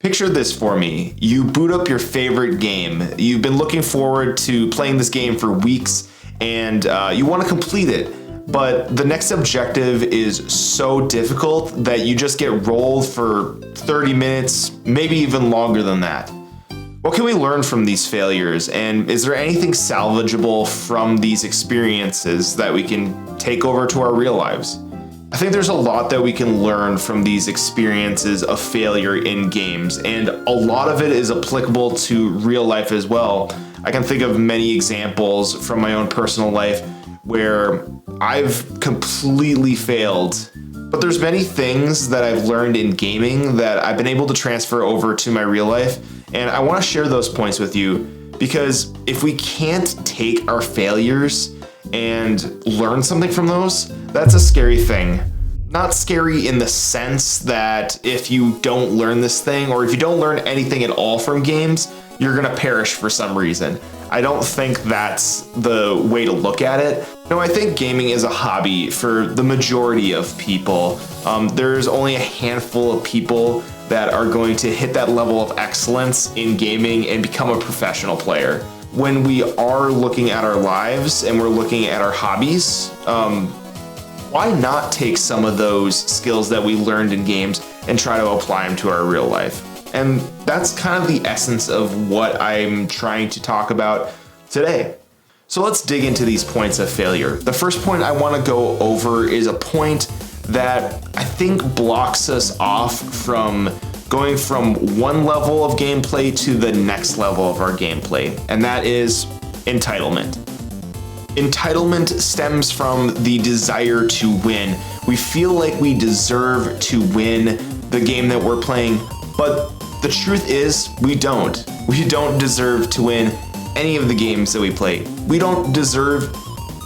Picture this for me. You boot up your favorite game. You've been looking forward to playing this game for weeks and you want to complete it. But the next objective is so difficult that you just get rolled for 30 minutes, maybe even longer than that. What can we learn from these failures? And is there anything salvageable from these experiences that we can take over to our real lives? I think there's a lot that we can learn from these experiences of failure in games, and a lot of it is applicable to real life as well. I can think of many examples from my own personal life where I've completely failed, but there's many things that I've learned in gaming that I've been able to transfer over to my real life, and I want to share those points with you, because if we can't take our failures and learn something from those, that's a scary thing. Not scary in the sense that if you don't learn this thing, or if you don't learn anything at all from games, you're gonna perish for some reason. I don't think that's the way to look at it. No, I think gaming is a hobby for the majority of people. There's only a handful of people that are going to hit that level of excellence in gaming and become a professional player. When we are looking at our lives and we're looking at our hobbies, why not take some of those skills that we learned in games and try to apply them to our real life? And that's kind of the essence of what I'm trying to talk about today. So let's dig into these points of failure. The first point I want to go over is a point that I think blocks us off from going from one level of gameplay to the next level of our gameplay, and that is entitlement. Entitlement stems from the desire to win. We feel like we deserve to win the game that we're playing, but the truth is we don't. We don't deserve to win any of the games that we play. We don't deserve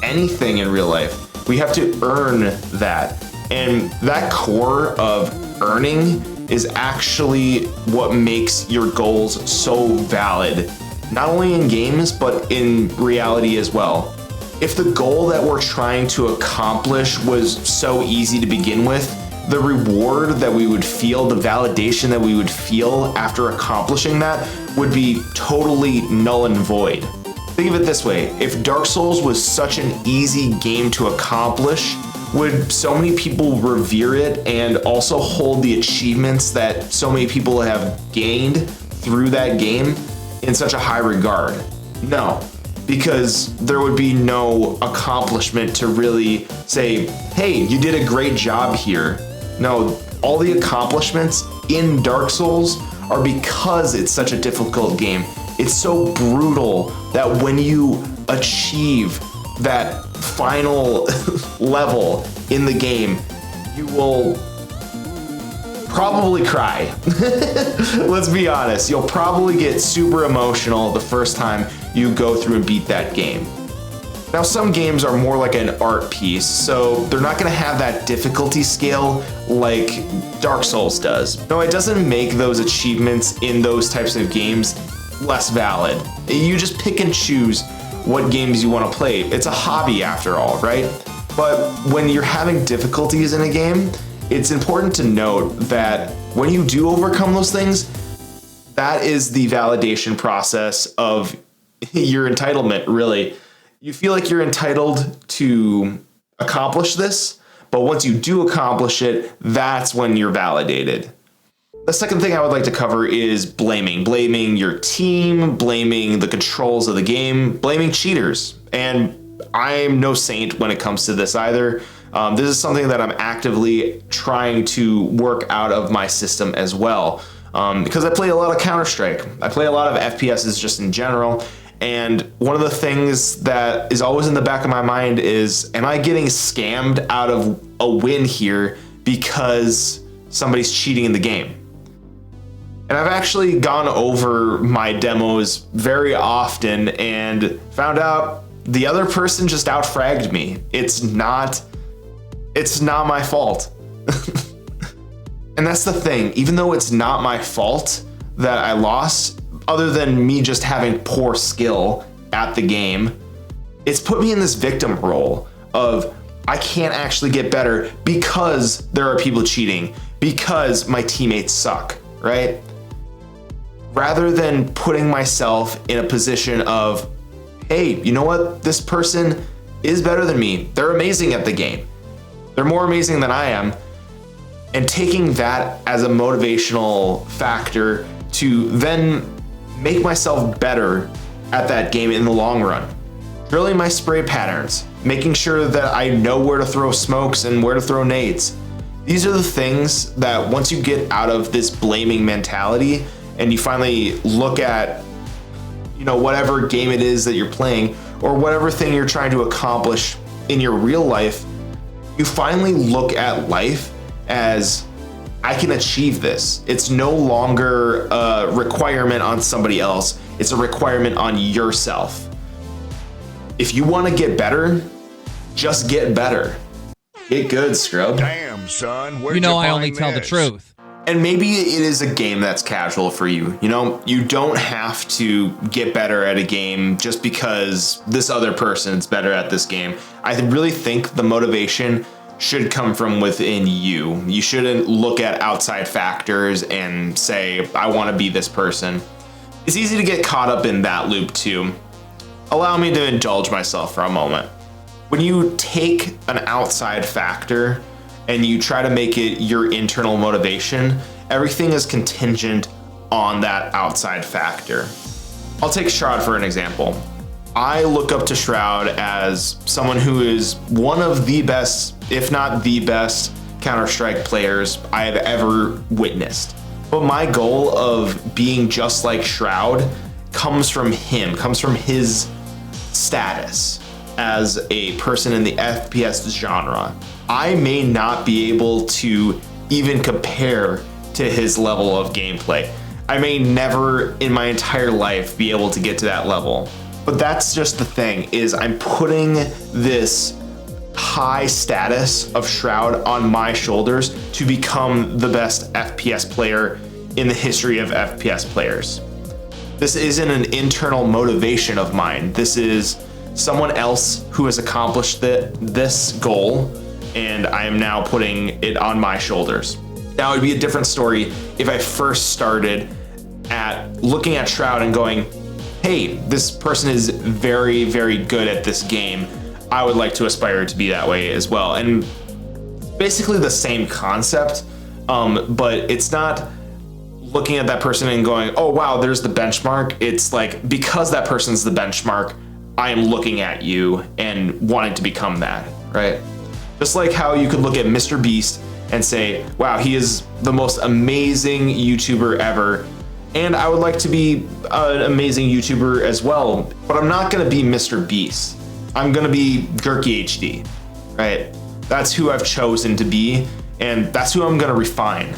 anything in real life. We have to earn that. And that core of earning is actually what makes your goals so valid, not only in games, but in reality as well. If the goal that we're trying to accomplish was so easy to begin with, the reward that we would feel, the validation that we would feel after accomplishing that would be totally null and void. Think of it this way, if Dark Souls was such an easy game to accomplish, would so many people revere it and also hold the achievements that so many people have gained through that game in such a high regard? No, because there would be no accomplishment to really say, hey, you did a great job here. No, all the accomplishments in Dark Souls are because it's such a difficult game. It's so brutal that when you achieve that final level in the game, you will probably cry. Let's be honest, you'll probably get super emotional the first time you go through and beat that game. Now, some games are more like an art piece, so they're not gonna have that difficulty scale like Dark Souls does. No, it doesn't make those achievements in those types of games less valid. You just pick and choose what games you want to play. It's a hobby after all, right? But when you're having difficulties in a game, it's important to note that when you do overcome those things, that is the validation process of your entitlement, really. You feel like you're entitled to accomplish this, but once you do accomplish it, that's when you're validated. The second thing I would like to cover is blaming. Blaming your team, blaming the controls of the game, blaming cheaters. And I'm no saint when it comes to this either. This is something that I'm actively trying to work out of my system as well. Because I play a lot of Counter-Strike. I play a lot of FPSs just in general. And one of the things that is always in the back of my mind is, am I getting scammed out of a win here because somebody's cheating in the game? And I've actually gone over my demos very often and found out the other person just outfragged me. It's not my fault. And that's the thing, even though it's not my fault that I lost, other than me just having poor skill at the game, it's put me in this victim role of I can't actually get better because there are people cheating, because my teammates suck, right? rather than putting myself in a position of, hey, you know what? This person is better than me. They're amazing at the game. They're more amazing than I am. And taking that as a motivational factor to then make myself better at that game in the long run. Drilling my spray patterns, making sure that I know where to throw smokes and where to throw nades. These are the things that once you get out of this blaming mentality and you finally look at, you know, whatever game it is that you're playing or whatever thing you're trying to accomplish in your real life, you finally look at life as, I can achieve this. It's no longer a requirement on somebody else. It's a requirement on yourself. If you want to get better, just get better. Get good, scrub. Damn, son. You know I only tell the truth. And maybe it is a game that's casual for you. You know, you don't have to get better at a game just because this other person's better at this game. I really think the motivation should come from within you. You shouldn't look at outside factors and say, I want to be this person. It's easy to get caught up in that loop too. Allow me to indulge myself for a moment. When you take an outside factor and you try to make it your internal motivation, everything is contingent on that outside factor. I'll take Shroud for an example. I look up to Shroud as someone who is one of the best, if not the best, Counter-Strike players I have ever witnessed. But my goal of being just like Shroud comes from him, comes from his status as a person in the FPS genre. I may not be able to even compare to his level of gameplay. I may never in my entire life be able to get to that level. But that's just the thing, is I'm putting this high status of Shroud on my shoulders to become the best FPS player in the history of FPS players. This isn't an internal motivation of mine. This is someone else who has accomplished this goal, and I am now putting it on my shoulders. Now, it'd be a different story if I first started at looking at Shroud and going, hey, this person is very, very good at this game. I would like to aspire to be that way as well. And basically the same concept, but it's not looking at that person and going, oh, wow, there's the benchmark. It's like, because that person's the benchmark, I am looking at you and wanting to become that, right? Just like how you could look at Mr. Beast and say, wow, he is the most amazing YouTuber ever. And I would like to be an amazing YouTuber as well, but I'm not gonna be Mr. Beast. I'm gonna be Gurky HD, right? That's who I've chosen to be, and that's who I'm gonna refine.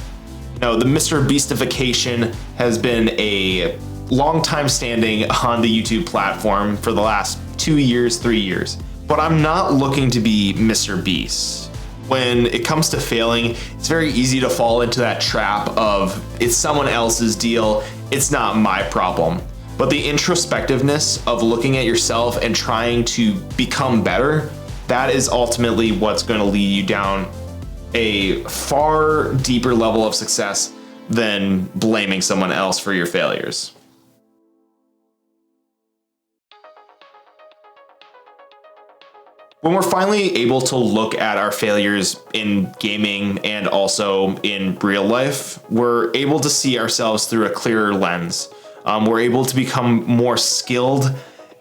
You know, the Mr. Beastification has been a long time standing on the YouTube platform for the last 2 years, 3 years, but I'm not looking to be Mr. Beast. When it comes to failing, it's very easy to fall into that trap of it's someone else's deal, it's not my problem. But the introspectiveness of looking at yourself and trying to become better, that is ultimately what's going to lead you down a far deeper level of success than blaming someone else for your failures. When we're finally able to look at our failures in gaming and also in real life, we're able to see ourselves through a clearer lens. We're able to become more skilled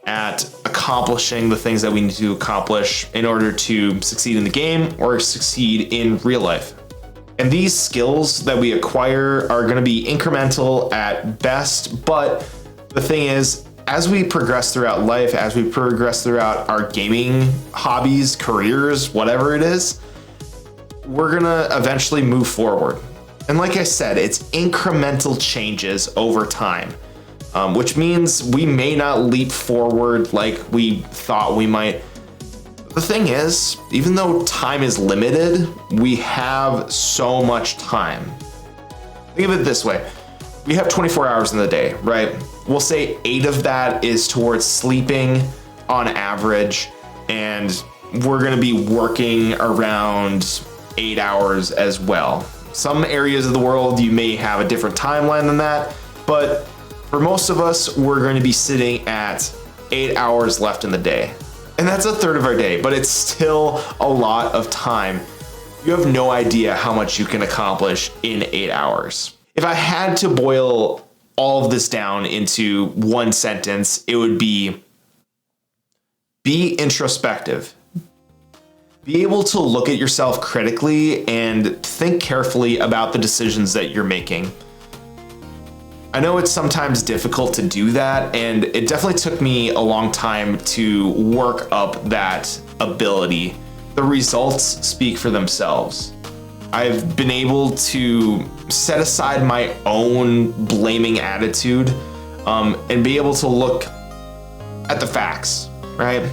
at accomplishing the things that we need to accomplish in order to succeed in the game or succeed in real life. And these skills that we acquire are going to be incremental at best, but the thing is, as we progress throughout life, as we progress throughout our gaming hobbies, careers, whatever it is, we're gonna eventually move forward. And like I said, it's incremental changes over time, which means we may not leap forward like we thought we might. The thing is, even though time is limited, we have so much time. Think of it this way. We have 24 hours in the day, right? We'll say 8 of that is towards sleeping on average, and we're gonna be working around 8 hours as well. Some areas of the world, you may have a different timeline than that, but For most of us, we're going to be sitting at 8 hours left in the day. And that's a third of our day, but it's still a lot of time. You have no idea how much you can accomplish in 8 hours. If I had to boil all of this down into one sentence, it would be introspective. Be able to look at yourself critically and think carefully about the decisions that you're making. I know it's sometimes difficult to do that, and it definitely took me a long time to work up that ability. The results speak for themselves. I've been able to set aside my own blaming attitude and be able to look at the facts, right?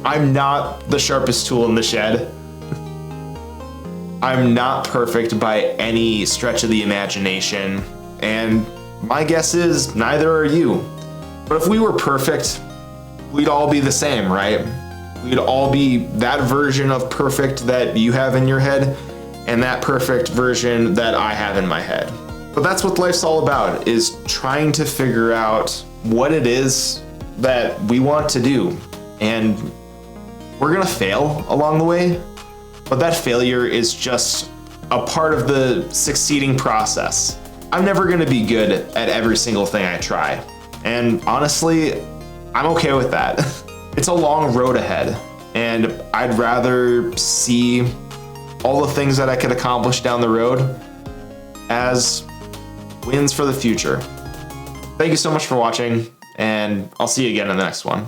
I'm not the sharpest tool in the shed. I'm not perfect by any stretch of the imagination, and my guess is neither are you. But if we were perfect, we'd all be the same, right? We'd all be that version of perfect that you have in your head and that perfect version that I have in my head. But that's what life's all about, is trying to figure out what it is that we want to do. And we're gonna fail along the way, but that failure is just a part of the succeeding process. I'm never gonna be good at every single thing I try. And honestly, I'm okay with that. It's a long road ahead, and I'd rather see all the things that I could accomplish down the road as wins for the future. Thank you so much for watching, and I'll see you again in the next one.